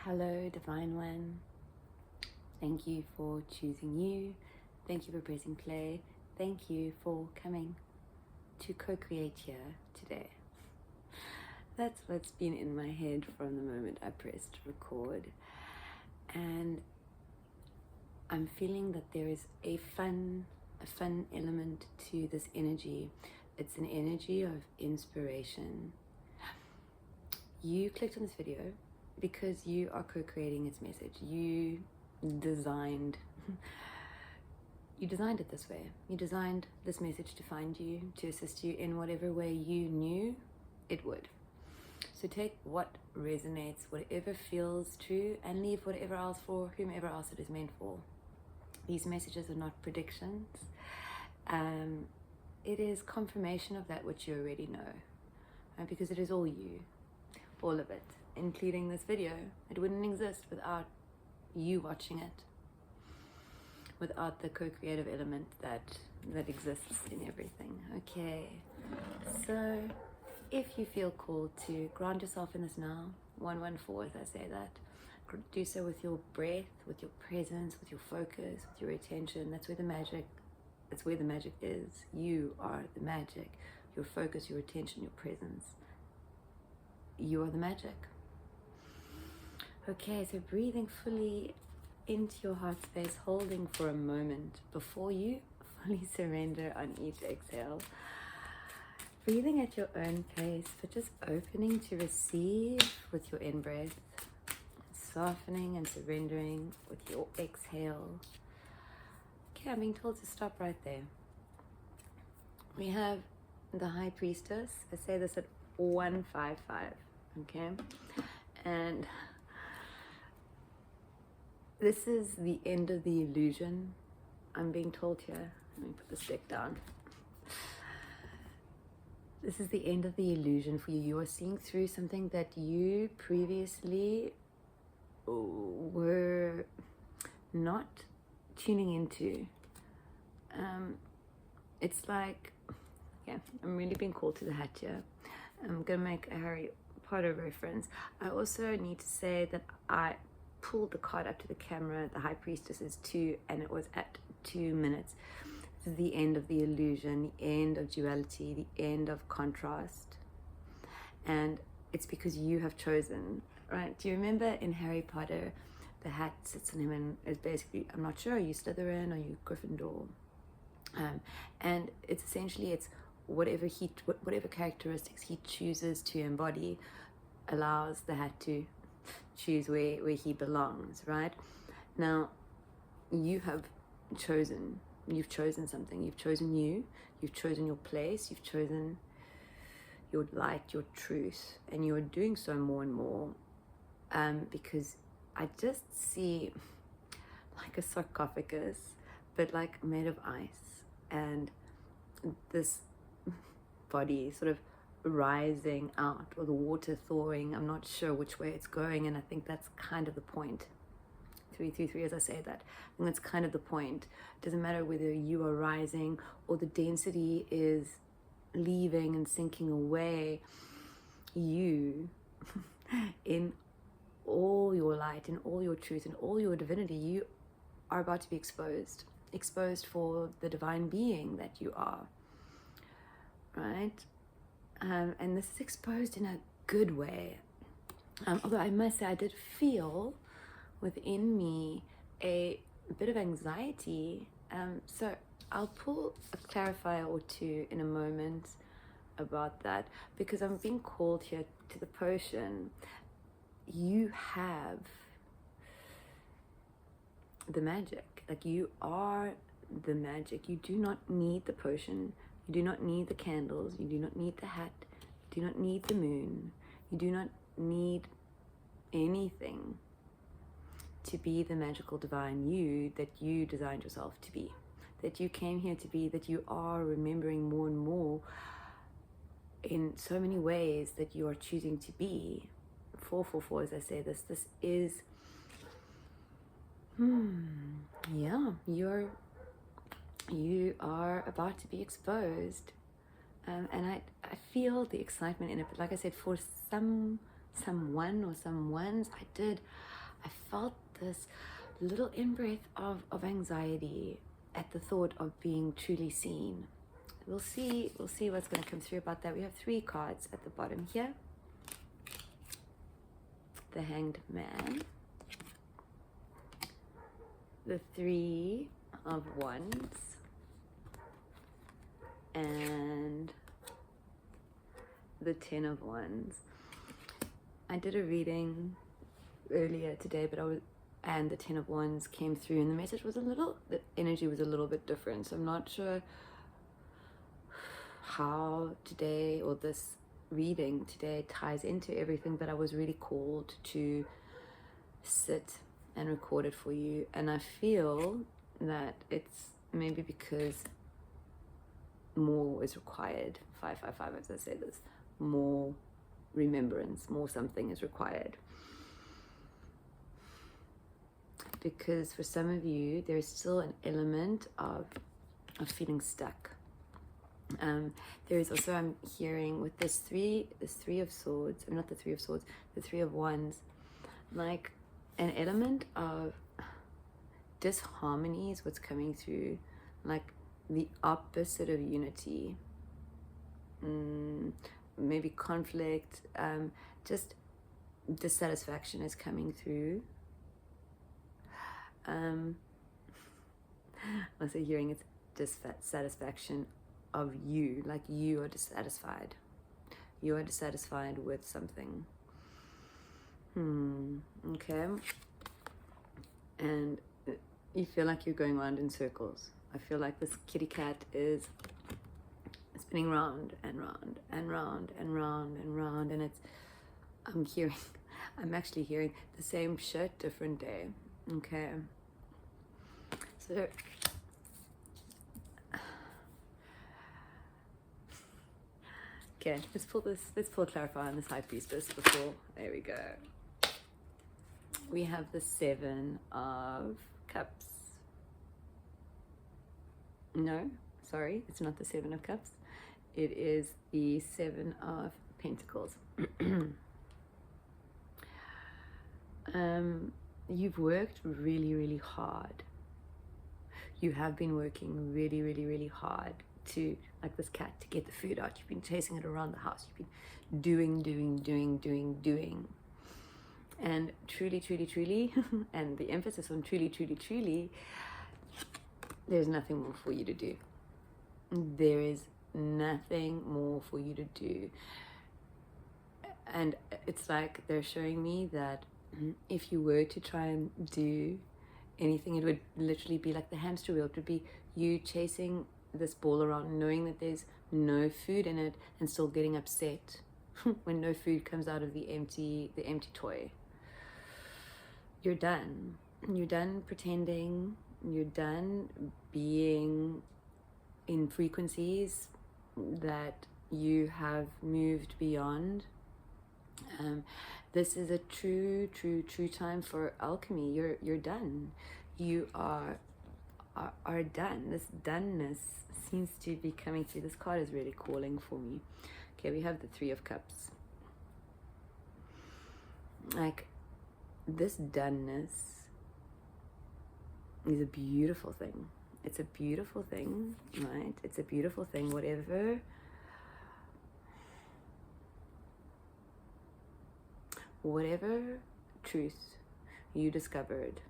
Hello, Divine One. Thank you for choosing you. Thank you for pressing play. Thank you for coming to co-create here today. That's what's been in my head from the moment I pressed record. And I'm feeling that there is a fun element to this energy. It's an energy of inspiration. You clicked on this video because you are co-creating its message. You designed it this way. You designed this message to find you, to assist you in whatever way you knew it would. So take what resonates, whatever feels true, and leave whatever else for whomever else it is meant for. These messages are not predictions. It is confirmation of that which you already know, because it is all you, all of it, including this video. It wouldn't exist without you watching it, without the co-creative element that exists in everything. Okay, so if you feel called to ground yourself in this now, 114 as I say that, do so with your breath, with your presence, with your focus, with your attention. That's where the magic is. You are the magic. Your focus, your attention, your presence. You are the magic. Okay, so breathing fully into your heart space, holding for a moment before you fully surrender on each exhale. Breathing at your own pace, but just opening to receive with your in-breath, softening and surrendering with your exhale. Okay, I'm being told to stop right there. We have the High Priestess. I say this at 155, okay? And this is the end of the illusion. I'm being told here. Let me put the stick down. This is the end of the illusion for you. You are seeing through something that you previously were not tuning into. It's like, yeah, I'm really being called to the hat here. I'm gonna make a Harry Potter reference. I also need to say that I pulled the card up to the camera. The High Priestess is 2, and it was at 2 minutes. This is the end of the illusion, the end of duality, the end of contrast. And it's because you have chosen, right? Do you remember in Harry Potter, the hat sits on him and is basically, I'm not sure, are you Slytherin or you Gryffindor? And it's essentially, it's whatever characteristics he chooses to embody allows the hat to choose where he belongs, right? Now, you've chosen something. You've chosen you've chosen your place, you've chosen your light, your truth, and you're doing so more and more, because I just see like a sarcophagus, but like made of ice, and this body sort of rising out, or the water thawing. I'm not sure which way it's going, and I think that's kind of the point. 333 as I say that. I think that's kind of the point. It doesn't matter whether you are rising or the density is leaving and sinking away. You, in all your light, in all your truth, in all your divinity, you are about to be exposed for the divine being that you are, right? And this is exposed in a good way. Although I must say I did feel within me a bit of anxiety. So I'll pull a clarifier or two in a moment about that, because I'm being called here to the potion. You have the magic. Like, you are the magic. You do not need the potion. You do not need the candles. You do not need the hat. You do not need the moon. You do not need anything to be the magical divine you that you designed yourself to be, that you came here to be, that you are remembering more and more in so many ways that you are choosing to be. 444 as I say this is yeah, you are about to be exposed, and I feel the excitement in it. But like I said, for some some one or some ones. I felt this little in-breath of anxiety at the thought of being truly seen. We'll see what's going to come through about that. We have 3 cards at the bottom here. The Hanged Man, the 3 of Wands, and the 10 of Wands. I did a reading earlier today, and the 10 of Wands came through, and the energy was a little bit different. So I'm not sure how today, or this reading today, ties into everything, but I was really called to sit and record it for you. And I feel that it's maybe because more is required. 555, as I say this, more remembrance, more something is required. Because for some of you, there's still an element of feeling stuck. There is also, I'm hearing with this three of swords, not the 3 of swords, the 3 of wands, like an element of disharmony is what's coming through, like the opposite of unity. Maybe conflict, just dissatisfaction is coming through. Also hearing it's dissatisfaction of you, like you are dissatisfied. You are dissatisfied with something. Okay. And you feel like you're going around in circles. I feel like this kitty cat is spinning round and round and round and round and round, and I'm actually hearing the same shit, different day. Okay. So okay, let's pull clarify on this High Priestess before, there we go. We have the 7 of Cups. No, sorry, it's not the 7 of Cups. It is the 7 of Pentacles. You've worked really, really hard. You have been working really, really, really hard to, like this cat, to get the food out. You've been chasing it around the house. You've been doing. And truly, and the emphasis on truly, there's nothing more for you to do. There is nothing more for you to do. And it's like they're showing me that if you were to try and do anything, it would literally be like the hamster wheel. It would be you chasing this ball around, knowing that there's no food in it, and still getting upset when no food comes out of the empty toy. You're done. You're done pretending. You're done being in frequencies that you have moved beyond. This is a true time for alchemy. You're done. You are done. This doneness seems to be coming through. This card is really calling for me. Okay, we have the 3 of Cups. Like, this doneness is a beautiful thing. It's a beautiful thing, right? It's a beautiful thing. Whatever truth you discovered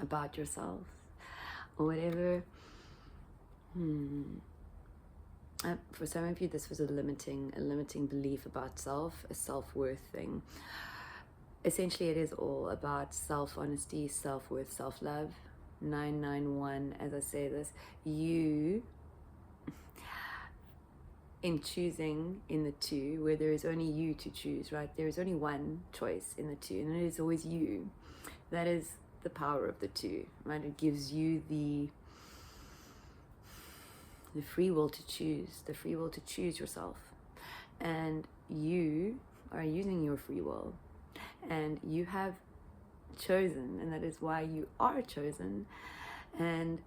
about yourself, or whatever, for some of you, this was a limiting belief about self, a self-worth thing. Essentially, it is all about self-honesty, self-worth, self-love. 991, as I say this, you, in choosing in the 2, where there is only you to choose, right? There is only one choice in the 2, and it is always you. That is the power of the 2, right? It gives you the free will to choose yourself. And you are using your free will. And you have chosen, and that is why you are chosen. And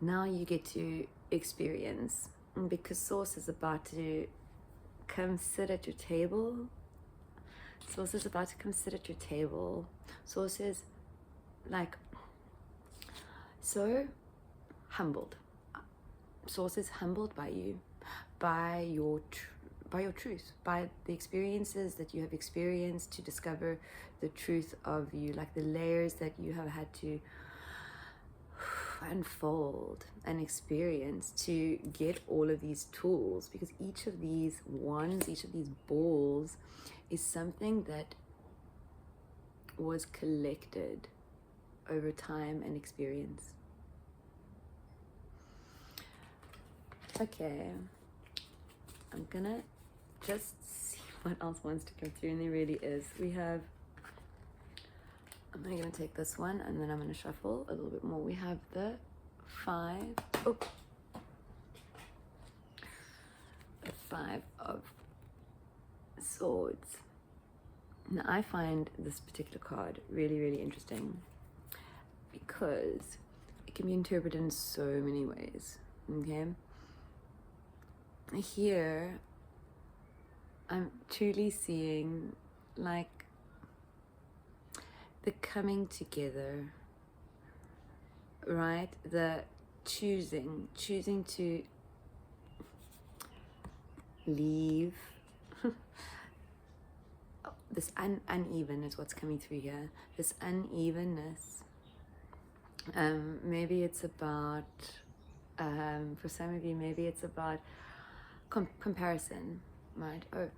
now you get to experience, because Source is about to come sit at your table Source is about to come sit at your table. Source is like so humbled. Source is humbled by you, by your truth, by the experiences that you have experienced to discover the truth of you, like the layers that you have had to unfold and experience to get all of these tools, because each of these wands, each of these balls is something that was collected over time and experience. Okay, I'm gonna just see what else wants to come through, and there really is. I'm gonna take this one and then I'm gonna shuffle a little bit more. We have the the 5 of Swords. Now I find this particular card really, really interesting because it can be interpreted in so many ways. Okay, here I'm truly seeing like the coming together, right? The choosing to leave. This uneven is what's coming through here. This unevenness. Maybe it's about, for some of you, maybe it's about comparison, right? Oh,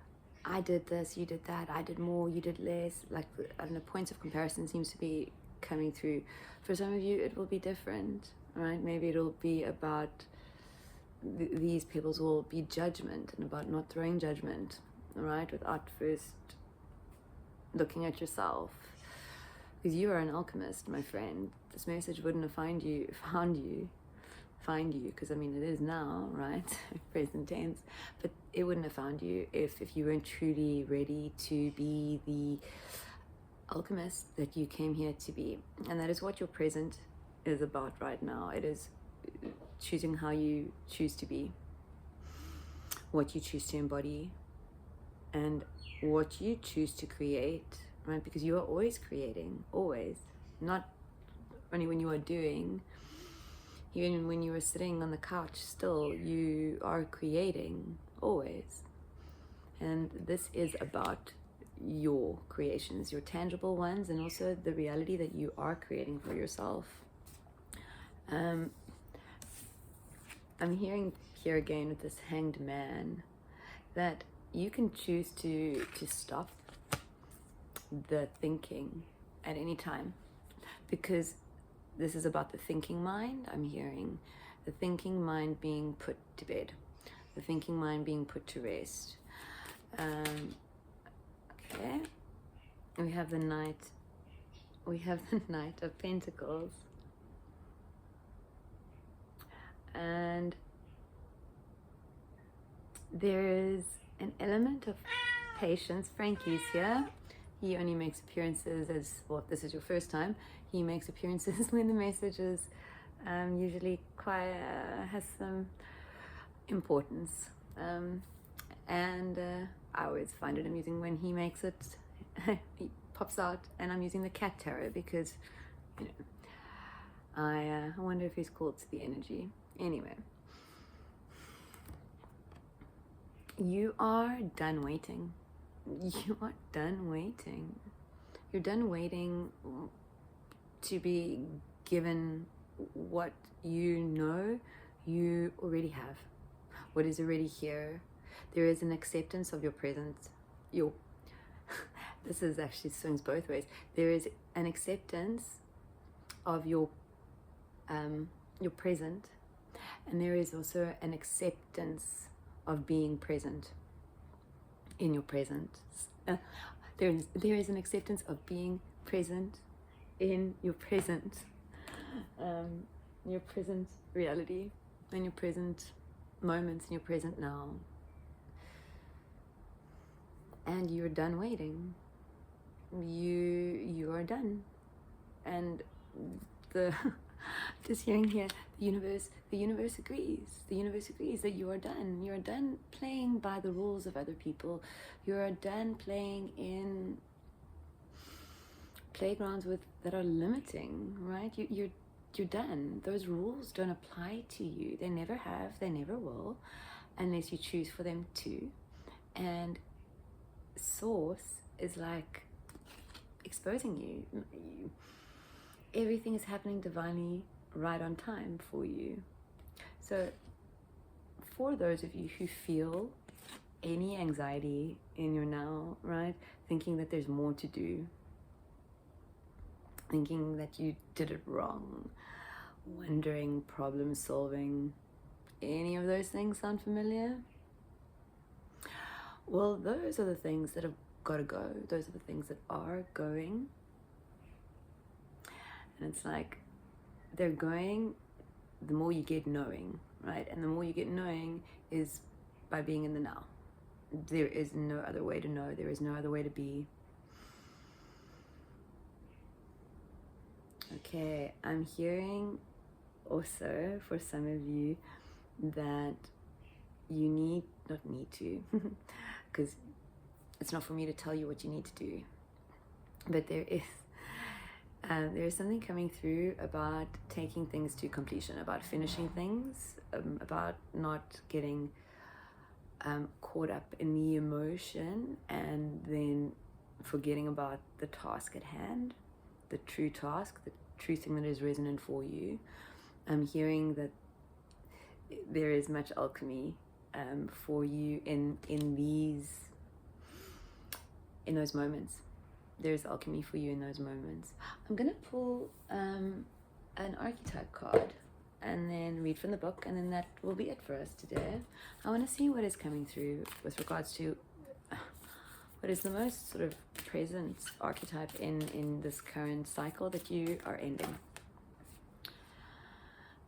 I did this, you did that, I did more, you did less. Like, I don't know, points of comparison seems to be coming through. For some of you, it will be different, right? Maybe it'll be about, these peoples will be judgment and about not throwing judgment, right? Without first looking at yourself. Because you are an alchemist, my friend. This message wouldn't have found you, because I mean it is now, right? Present tense. But it wouldn't have found you if you weren't truly ready to be the alchemist that you came here to be. And that is what your present is about right now. It is choosing how you choose to be, what you choose to embody, and what you choose to create, right? Because you are always creating, always. Not only when you are doing. Even when you were sitting on the couch, still you are creating, always. And this is about your creations, your tangible ones, and also the reality that you are creating for yourself. I'm hearing here again with this Hanged Man that you can choose to stop the thinking at any time, because this is about the thinking mind. I'm hearing the thinking mind being put to bed, the thinking mind being put to rest. Okay, we have the Knight. We have the Knight of Pentacles, and there is an element of patience. Frankie's here. He only makes appearances as, well, if this is your first time, he makes appearances when the message is usually quite, has some importance. And I always find it amusing when he makes it, he pops out, and I'm using the cat tarot because, you know, I wonder if he's called to the energy. Anyway, you are done waiting. You are done waiting. You're done waiting to be given what you know you already have, what is already here. There is an acceptance of your presence. This is actually swings both ways. There is an acceptance of your present, and there is also an acceptance of being present in your present. There is an acceptance of being present in your present, your present reality, in your present moments, in your present now. And you're done waiting. You are done. And the just hearing here, the universe agrees. The universe agrees that you are done. You are done playing by the rules of other people. You are done playing in playgrounds with that are limiting, right? You're done. Those rules don't apply to you. They never have, they never will, unless you choose for them to. And source is like exposing you. Everything is happening divinely right on time for you. So for those of you who feel any anxiety in your now, right, thinking that there's more to do, thinking that you did it wrong, wondering, problem solving, any of those things sound familiar? Well, those are the things that have got to go. Those are the things that are going. And it's like they're going the more you get knowing, right? And the more you get knowing is by being in the now. There is no other way to know. There is no other way to be. Okay, I'm hearing also for some of you that you not need to, because it's not for me to tell you what you need to do, but there is something coming through about taking things to completion, about finishing things, about not getting caught up in the emotion and then forgetting about the task at hand, the true task, the true thing that is resonant for you. I'm hearing that there is much alchemy for you in those moments. There's alchemy for you in those moments. I'm gonna pull an archetype card and then read from the book, and then that will be it for us today. I want to see what is coming through with regards to what is the most sort of present archetype in this current cycle that you are ending.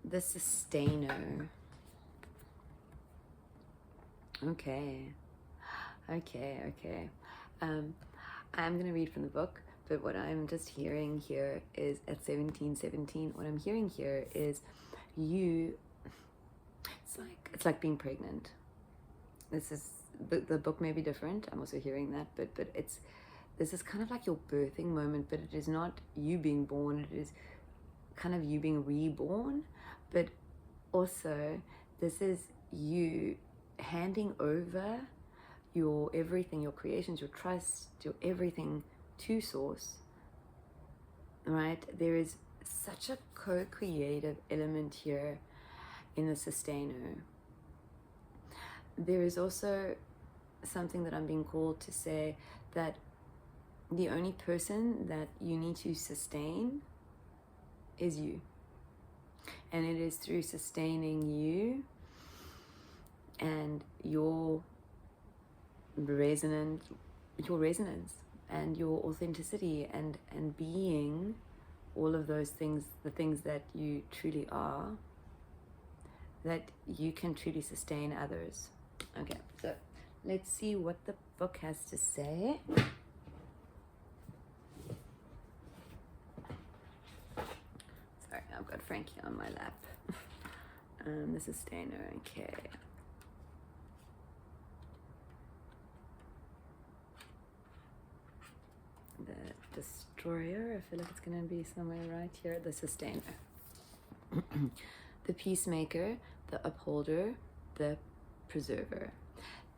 The sustainer. Okay. I'm going to read from the book, but what I'm just hearing here is at 1717, what I'm hearing here is it's like being pregnant. This is, the book may be different, I'm also hearing that, but this is kind of like your birthing moment, but it is not you being born, it is kind of you being reborn, but also this is you handing over your everything, your creations, your trust, your everything to source, right? There is such a co-creative element here in the sustainer. There is also something that I'm being called to say, that the only person that you need to sustain is you. And it is through sustaining you and your resonance and your authenticity and being all of those things, the things that you truly are, that you can truly sustain others. Okay, so let's see what the book has to say. Sorry, I've got Frankie on my lap. The sustainer, okay. The destroyer, I feel like it's going to be somewhere right here. The sustainer. The peacemaker, the upholder, the preserver.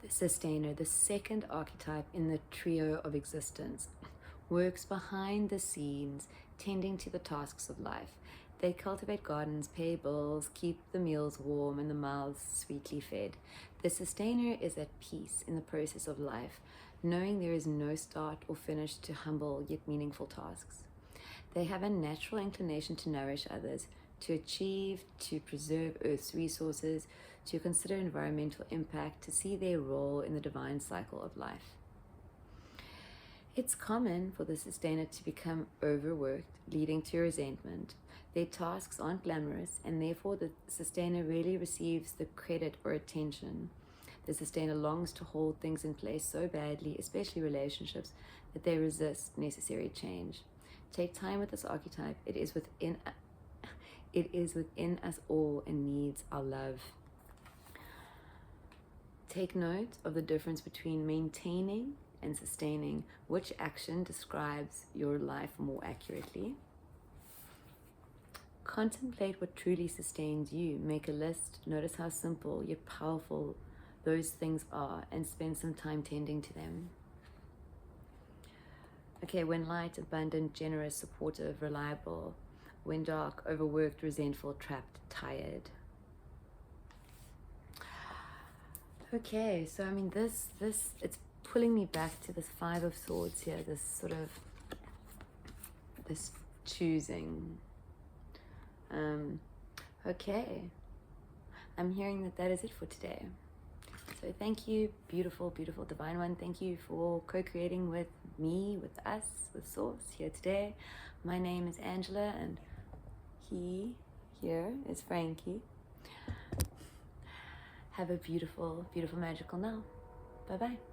The sustainer, the second archetype in the trio of existence, works behind the scenes, tending to the tasks of life. They cultivate gardens, pay bills, keep the meals warm and the mouths sweetly fed. The sustainer is at peace in the process of life, knowing there is no start or finish to humble yet meaningful tasks. They have a natural inclination to nourish others, to achieve, to preserve Earth's resources, to consider environmental impact, to see their role in the divine cycle of life. It's common for the sustainer to become overworked, leading to resentment. Their tasks aren't glamorous, and therefore the sustainer rarely receives the credit or attention. The sustainer longs to hold things in place so badly, especially relationships, that they resist necessary change. Take time with this archetype. It is within us all and needs our love. Take note of the difference between maintaining and sustaining. Which action describes your life more accurately? Contemplate what truly sustains you. Make a list. Notice how simple yet powerful those things are, and spend some time tending to them. Okay, when light, abundant, generous, supportive, reliable. When dark, overworked, resentful, trapped, tired. Okay, so I mean this it's pulling me back to this Five of Swords here, this sort of this choosing. Okay, I'm hearing that is it for today. So thank you, beautiful, beautiful divine one. Thank you for co-creating with me, with us, with Source here today. My name is Angela, and he here is Frankie. Have a beautiful, beautiful, magical now. Bye-bye.